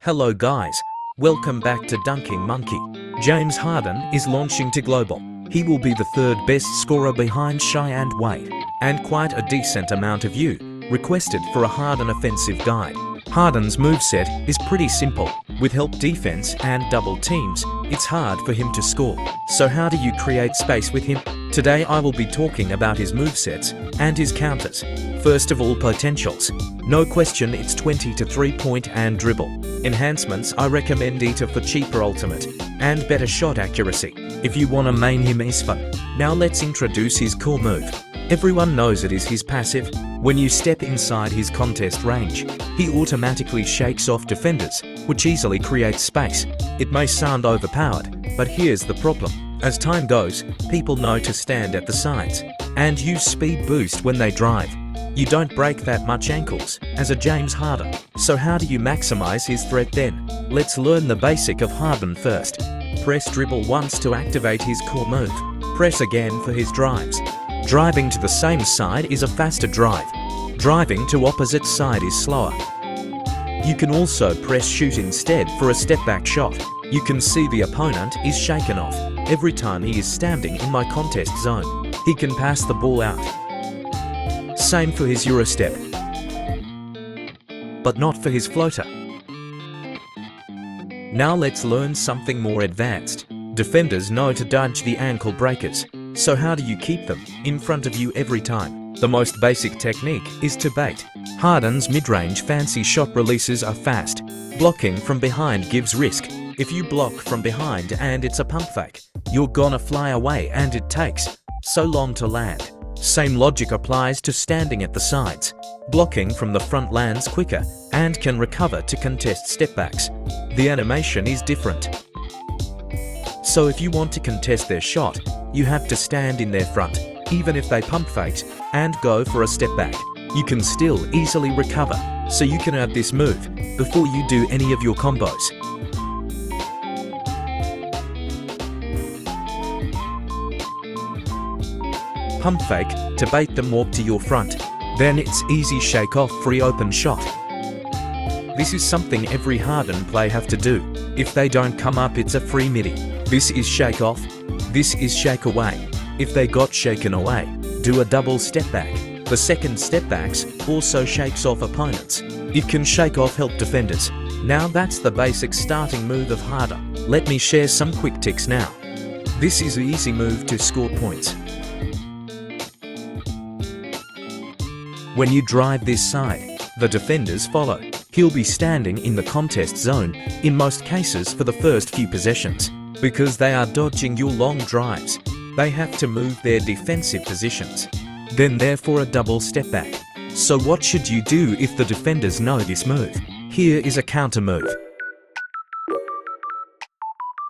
Hello guys, welcome back to Dunking Monkey. James Harden is launching to global. He will be the third best scorer behind Shai and Wade, and quite a decent amount of you requested for a Harden offensive guide. Harden's moveset is pretty simple. With help defense and double teams, it's hard for him to score. So how do you create space with him? Today I will be talking about his movesets and his counters. First of all, potentials. No question it's 20 to 3-point and dribble. Enhancements, I recommend Eater for cheaper ultimate and better shot accuracy. If you want to main him is fun. Now let's introduce his core move. Everyone knows it is his passive. When you step inside his contest range, he automatically shakes off defenders, which easily creates space. It may sound overpowered, but here's the problem. As time goes, people know to stand at the sides and use speed boost when they drive. You don't break that much ankles as a James Harden. So how do you maximize his threat then? Let's learn the basic of Harden first. Press dribble once to activate his core move. Press again for his drives. Driving to the same side is a faster drive. Driving to opposite side is slower. You can also press shoot instead for a step back shot. You can see the opponent is shaken off every time he is standing in my contest zone. He can pass the ball out. Same for his Eurostep, but not for his floater. Now let's learn something more advanced. Defenders know to dodge the ankle breakers. So how do you keep them in front of you every time? The most basic technique is to bait. Harden's mid-range fancy shot releases are fast. Blocking from behind gives risk. If you block from behind and it's a pump fake, you're gonna fly away and it takes so long to land. Same logic applies to standing at the sides. Blocking from the front lands quicker and can recover to contest stepbacks. The animation is different. So if you want to contest their shot, you have to stand in their front, even if they pump fake and go for a step back. You can still easily recover, so you can add this move before you do any of your combos. Pump fake to bait them walk to your front. Then it's easy shake off free open shot. This is something every Harden play have to do. If they don't come up, it's a free midi. This is shake off. This is shake away. If they got shaken away, do a double step back. The second step backs also shakes off opponents. It can shake off help defenders. Now that's the basic starting move of Harden. Let me share some quick tips now. This is an easy move to score points. When you drive this side, the defenders follow. He'll be standing in the contest zone in most cases for the first few possessions. Because they are dodging your long drives, they have to move their defensive positions. Then therefore a double step back. So what should you do if the defenders know this move? Here is a counter move.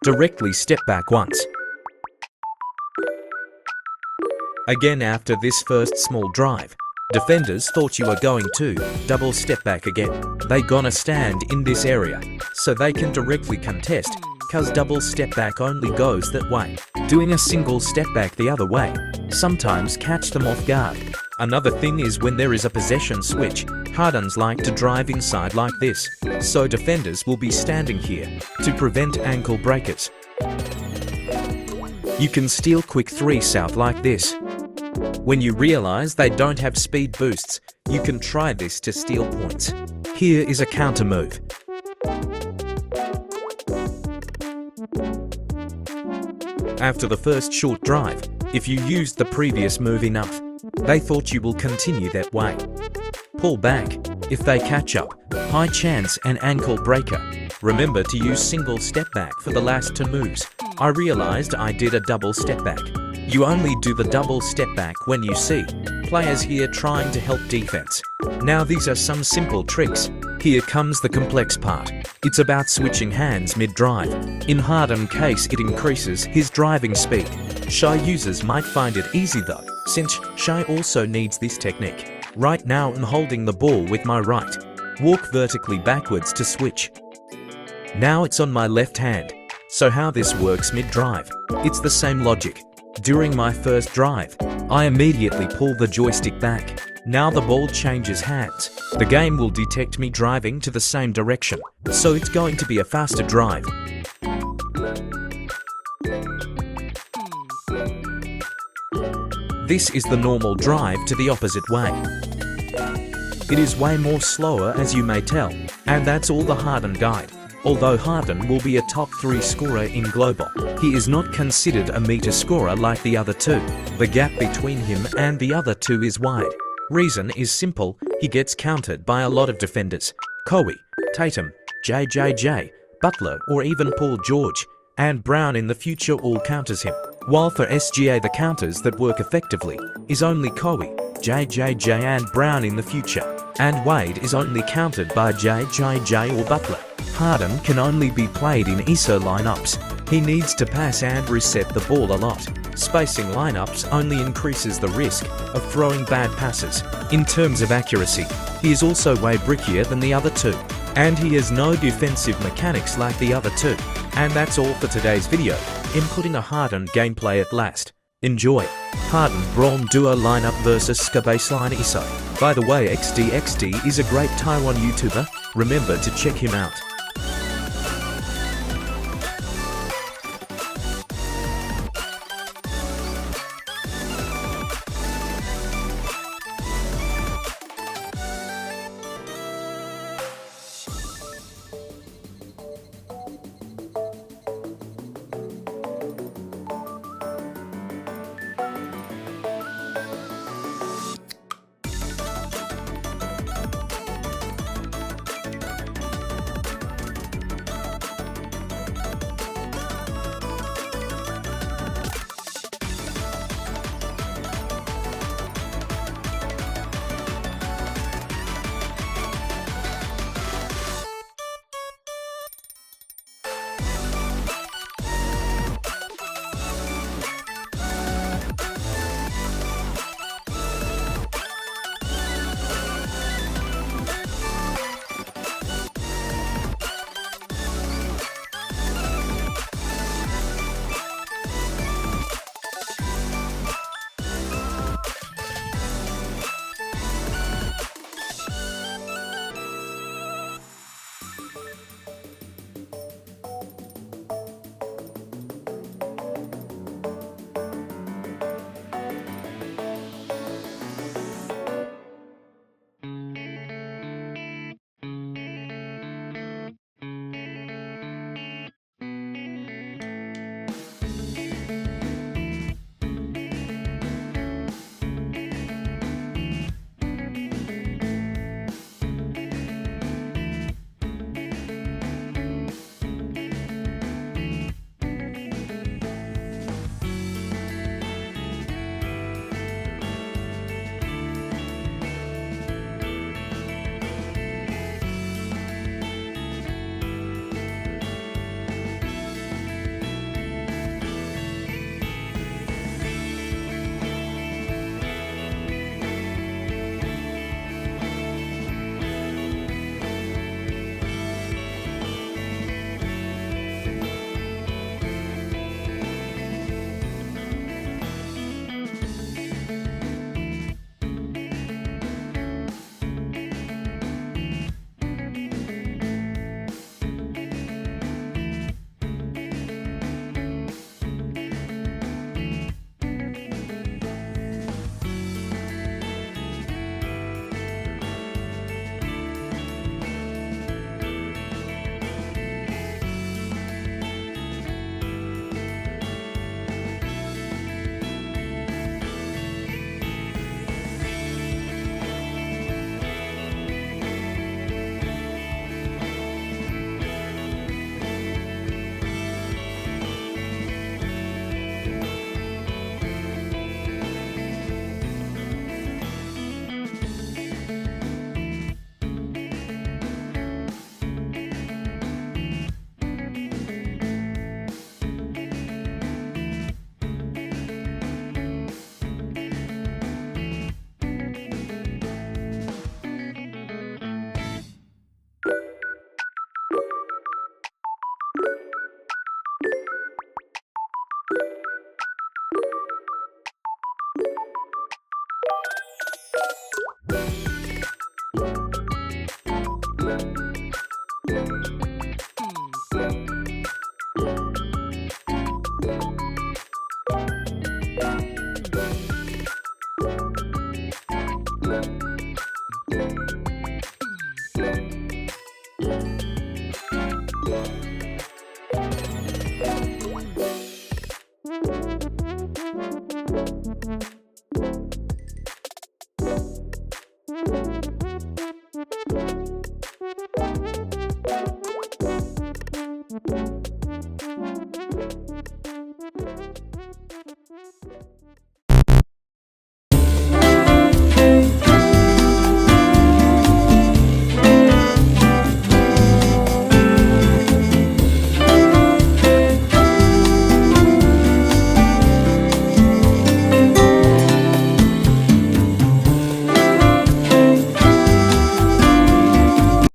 Directly step back once. Again after this first small drive. Defenders thought you were going to double step back again. They gonna stand in this area, so they can directly contest, cause double step back only goes that way. Doing a single step back the other way sometimes catch them off guard. Another thing is when there is a possession switch, Hardens like to drive inside like this, so defenders will be standing here to prevent ankle breakers. You can steal quick 3s out like this. When you realize they don't have speed boosts, you can try this to steal points. Here is a counter move. After the first short drive, if you used the previous move enough, they thought you will continue that way. Pull back. If they catch up, high chance an ankle breaker. Remember to use single step back for the last 2 moves. I realized I did a double step back. You only do the double step back when you see players here trying to help defense. Now these are some simple tricks. Here comes the complex part. It's about switching hands mid-drive. In Harden case it increases his driving speed. Shai users might find it easy though, since Shai also needs this technique. Right now I'm holding the ball with my right. Walk vertically backwards to switch. Now it's on my left hand. So how this works mid-drive? It's the same logic. During my first drive, I immediately pull the joystick back. Now the ball changes hands. The game will detect me driving to the same direction, so it's going to be a faster drive. This is the normal drive to the opposite way. It is way more slower, as you may tell, and that's all the Harden guide. Although Harden will be a top 3 scorer in global, he is not considered a meter scorer like the other two. The gap between him and the other two is wide. Reason is simple, he gets countered by a lot of defenders. Kawhi, Tatum, JJJ, Butler or even Paul George, and Brown in the future all counters him. While for SGA the counters that work effectively is only Kawhi, JJJ and Brown in the future, and Wade is only countered by JJJ or Butler. Harden can only be played in ISO lineups. He needs to pass and reset the ball a lot. Spacing lineups only increases the risk of throwing bad passes. In terms of accuracy, he is also way brickier than the other two, and he has no defensive mechanics like the other two. And that's all for today's video, inputting a Harden gameplay at last. Enjoy! Harden Braun Duo lineup versus SKA Baseline ISO. By the way, XDXD is a great Taiwan YouTuber, remember to check him out.